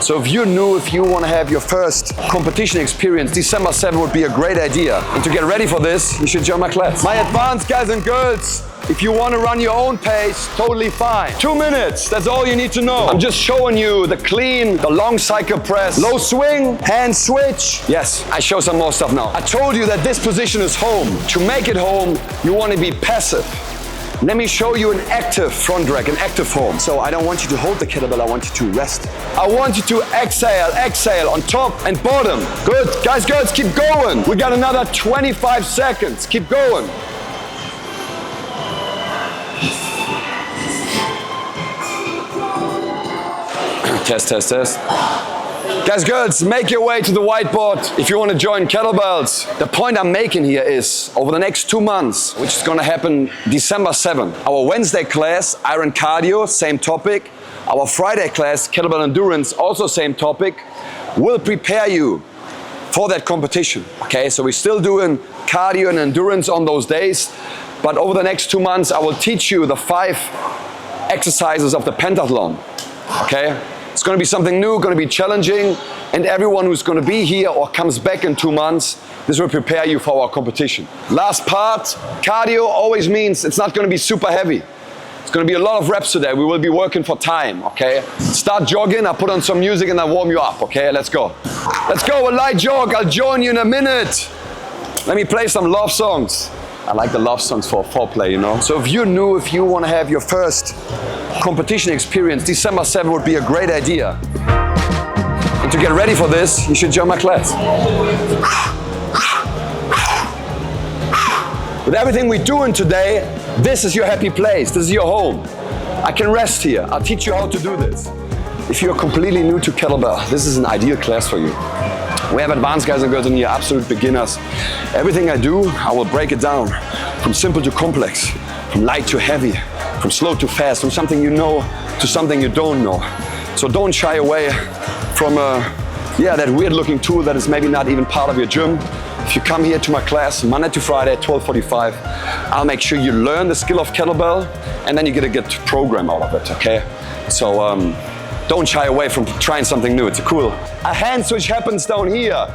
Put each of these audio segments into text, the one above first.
So if you're new, if you want to have your first competition experience, December 7 would be a great idea. And to get ready for this, you should join my class. My advanced guys and girls, if you want to run your own pace, totally fine. 2 minutes, that's all you need to know. I'm just showing you the clean, the long cycle press, low swing, hand switch. Yes, I show some more stuff now. I told you that this position is home. To make it home, you want to be passive. Let me show you an active front rack, an active form. So I don't want you to hold the kettlebell, I want you to rest. I want you to exhale on top and bottom. Good, guys, girls, keep going. We got another 25 seconds, keep going. Test, test, test. Guys, girls, make your way to the whiteboard if you want to join Kettlebells. The point I'm making here is, over the next 2 months, which is going to happen December 7, our Wednesday class, Iron Cardio, same topic. Our Friday class, Kettlebell Endurance, also same topic, will prepare you for that competition. Okay, so we're still doing cardio and endurance on those days, but over the next 2 months, I will teach you the 5 exercises of the pentathlon. Okay? It's going to be something new, going to be challenging, and everyone who's going to be here or comes back in 2 months, this will prepare you for our competition. Last part, cardio always means it's not going to be super heavy. It's going to be a lot of reps today. We will be working for time, okay? Start jogging, I'll put on some music and I'll warm you up, okay? Let's go. Let's go, a light jog, I'll join you in a minute. Let me play some love songs. I like the love songs for foreplay, you know? So if you're new, if you want to have your first competition experience, December 7 would be a great idea. And to get ready for this, you should join my class. With everything we're doing today, this is your happy place, this is your home. I can rest here, I'll teach you how to do this. If you're completely new to kettlebell, this is an ideal class for you. We have advanced guys and girls in here, absolute beginners. Everything I do, I will break it down from simple to complex, from light to heavy, from slow to fast, from something you know to something you don't know. So don't shy away from that weird looking tool that is maybe not even part of your gym. If you come here to my class Monday to Friday at 12:45, I'll make sure you learn the skill of kettlebell and then you get a good program out of it, okay? So don't shy away from trying something new, it's cool. A hand switch happens down here.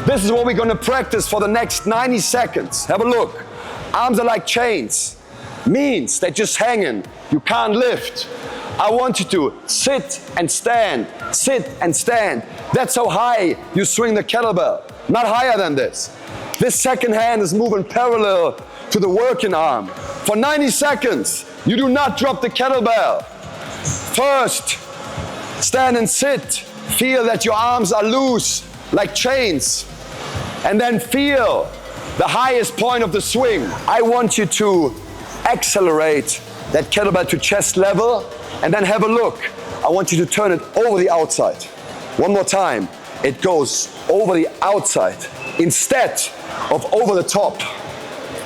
This is what we're gonna practice for the next 90 seconds. Have a look. Arms are like chains. Means they're just hanging. You can't lift. I want you to sit and stand, sit and stand. That's how high you swing the kettlebell, not higher than this. This second hand is moving parallel to the working arm. For 90 seconds, you do not drop the kettlebell. First, stand and sit. Feel that your arms are loose, like chains. And then feel the highest point of the swing. I want you to accelerate that kettlebell to chest level and then have a look. I want you to turn it over the outside. One more time. It goes over the outside instead of over the top.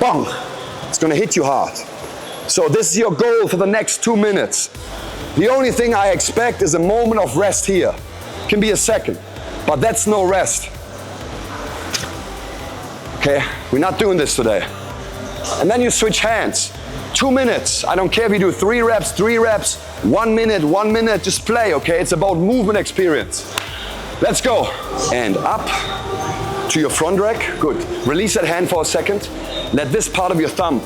Bang! It's gonna hit you hard. So this is your goal for the next 2 minutes. The only thing I expect is a moment of rest here. Can be a second, but that's no rest. Okay, we're not doing this today. And then you switch hands. 2 minutes. I don't care if you do 3 reps, 1 minute, just play, okay? It's about movement experience. Let's go. And up to your front rack. Good. Release that hand for a second. Let this part of your thumb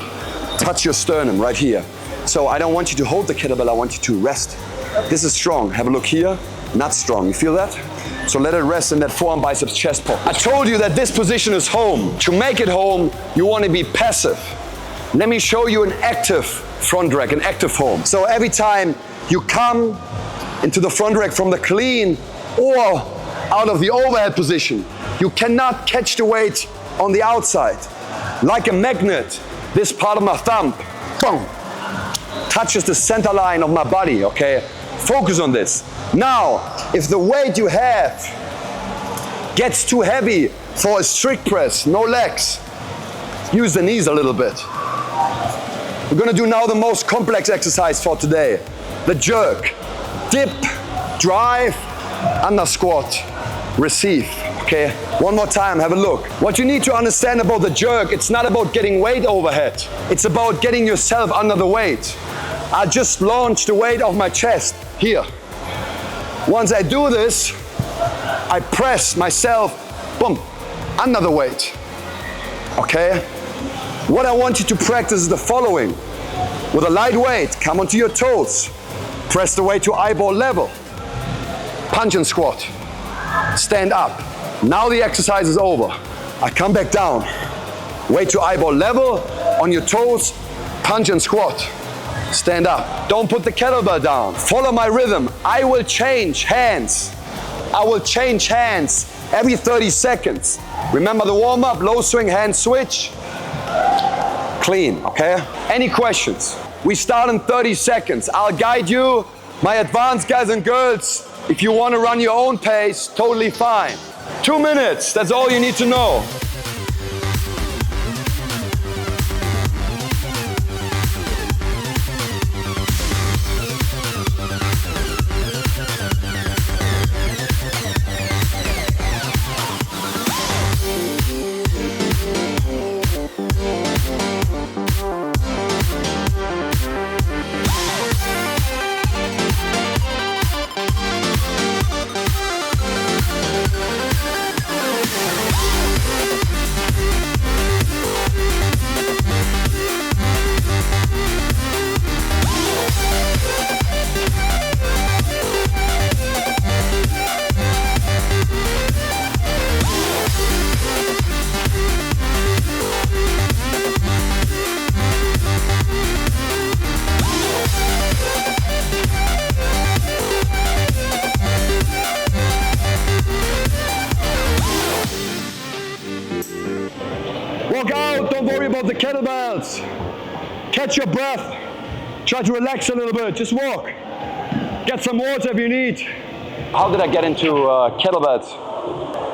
touch your sternum right here. So I don't want you to hold the kettlebell, I want you to rest. This is strong. Have a look here. Not strong. You feel that? So let it rest in that forearm biceps chest pocket. I told you that this position is home. To make it home, you want to be passive. Let me show you an active front rack, an active form. So every time you come into the front rack from the clean or out of the overhead position, you cannot catch the weight on the outside. Like a magnet, this part of my thumb, boom, touches the center line of my body, okay? Focus on this. Now, if the weight you have gets too heavy for a strict press, no legs, use the knees a little bit. We're gonna do now the most complex exercise for today. The jerk. Dip, drive, under squat, receive. Okay, one more time, have a look. What you need to understand about the jerk, it's not about getting weight overhead. It's about getting yourself under the weight. I just launched the weight off my chest, here. Once I do this, I press myself, boom, under the weight. Okay? What I want you to practice is the following. With a light weight, come onto your toes. Press the weight to eyeball level. Punch and squat. Stand up. Now the exercise is over. I come back down. Weight to eyeball level, on your toes, punch and squat. Stand up. Don't put the kettlebell down. Follow my rhythm. I will change hands. I will change hands every 30 seconds. Remember the warm-up, low swing, hand switch. Clean, okay? Any questions? We start in 30 seconds. I'll guide you. My advanced guys and girls, if you want to run your own pace, totally fine. 2 minutes, that's all you need to know. Walk out, don't worry about the kettlebells. Catch your breath. Try to relax a little bit, just walk. Get some water if you need. How did I get into kettlebells?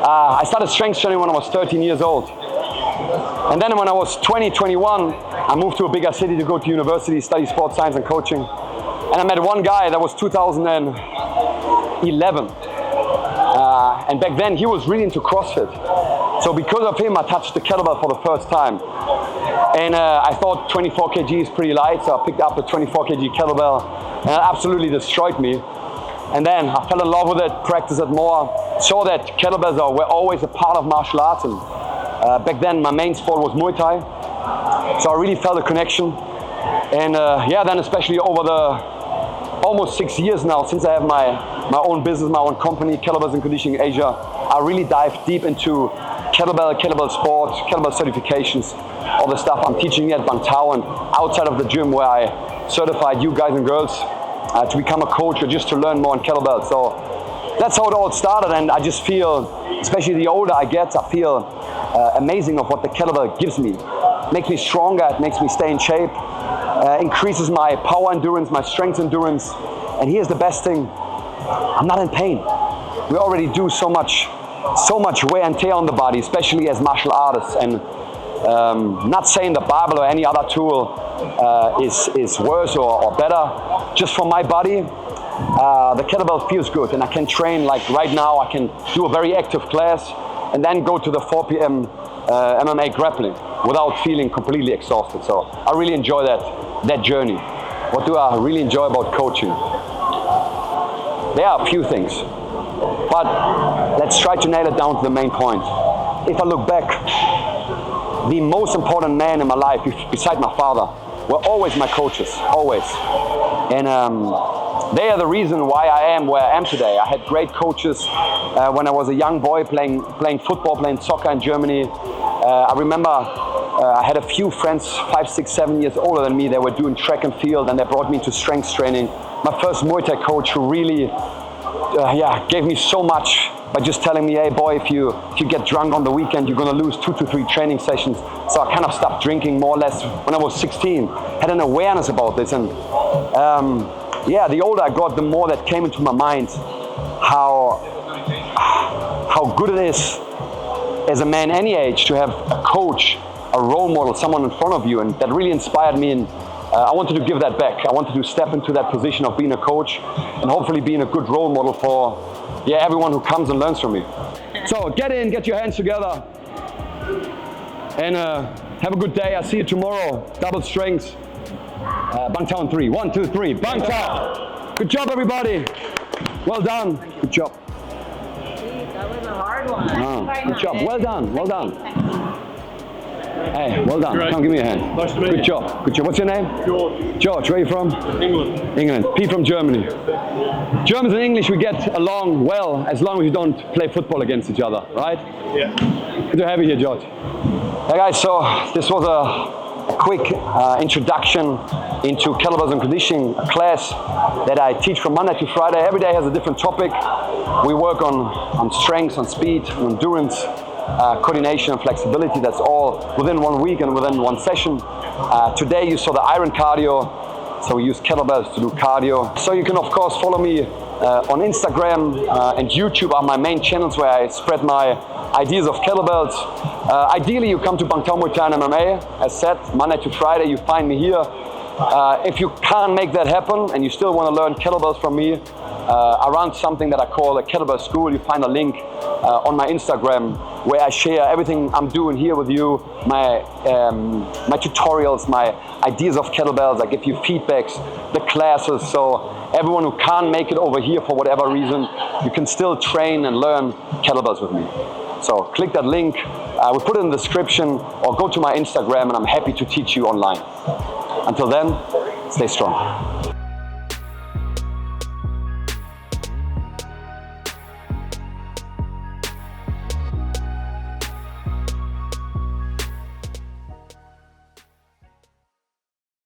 I started strength training when I was 13 years old. And then when I was 20, 21, I moved to a bigger city to go to university, study sports science and coaching. And I met one guy, that was 2011. And back then he was really into CrossFit. So because of him, I touched the kettlebell for the first time. And I thought 24 kg is pretty light, so I picked up the 24 kg kettlebell, and it absolutely destroyed me. And then I fell in love with it, practiced it more, saw that kettlebells were always a part of martial arts. And back then my main sport was Muay Thai. So I really felt a connection. And then especially over the almost 6 years now, since I have my own business, my own company, Kettlebells and Conditioning Asia, I really dive deep into kettlebell sports, kettlebell certifications, all the stuff I'm teaching here at Bangtao and outside of the gym where I certified you guys and girls to become a coach or just to learn more on kettlebells. So that's how it all started, and I just feel, especially the older I get, I feel amazing of what the kettlebell gives me. It makes me stronger, it makes me stay in shape, increases my power endurance, my strength endurance, and here's the best thing, I'm not in pain. We already do so much wear and tear on the body, especially as martial artists, and not saying the barbell or any other tool is worse or better. Just for my body, the kettlebell feels good, and I can train like right now. I can do a very active class and then go to the 4 p.m. MMA grappling without feeling completely exhausted. So I really enjoy that journey. What do I really enjoy about coaching? There are a few things, but let's try to nail it down to the main point. If I look back, the most important man in my life, beside my father, were always my coaches, always. And they are the reason why I am where I am today. I had great coaches when I was a young boy playing football, playing soccer in Germany. I remember I had a few friends 5, 6, 7 years older than me. They were doing track and field, and they brought me into strength training. My first Muay Thai coach who really gave me so much by just telling me, hey boy, if you get drunk on the weekend, you're gonna lose 2 to 3 training sessions. So I kind of stopped drinking more or less when I was 16, had an awareness about this. And the older I got, the more that came into my mind how good it is as a man any age to have a coach, a role model, someone in front of you, and that really inspired me. And I wanted to give that back. I wanted to step into that position of being a coach and hopefully being a good role model for everyone who comes and learns from me. So get in, get your hands together, and have a good day. I'll see you tomorrow. Double strength. Bangtao in 3. 1, 2, 3. Bangtao. Good job, everybody. Well done. Good job. That was a hard one. Good job. Well done. Well done. Hey, well done. Great. Come give me a hand. Nice to meet Good you. job. Good job. What's your name? George. George, where are you from? England. England. Pete from Germany. Germans and English, we get along well as long as you don't play football against each other, right? Yeah. Good to have you here, George. Hey guys, so this was a quick introduction into kettlebells and conditioning, a class that I teach from Monday to Friday. Every day has a different topic. We work on strength, on speed, on endurance, coordination and flexibility. That's all within 1 week and within one session. Today you saw the iron cardio, so we use kettlebells to do cardio. So you can of course follow me on Instagram and YouTube are my main channels where I spread my ideas of kettlebells. Ideally you come to Bangtao Muay Thai MMA, as said, Monday to Friday you find me here. If you can't make that happen and you still want to learn kettlebells from me, I run something that I call a kettlebell school. You find a link on my Instagram where I share everything I'm doing here with you, my tutorials, my ideas of kettlebells. I give you feedbacks, the classes, so everyone who can't make it over here for whatever reason, you can still train and learn kettlebells with me. So click that link, we'll put it in the description, or go to my Instagram and I'm happy to teach you online. Until then, stay strong.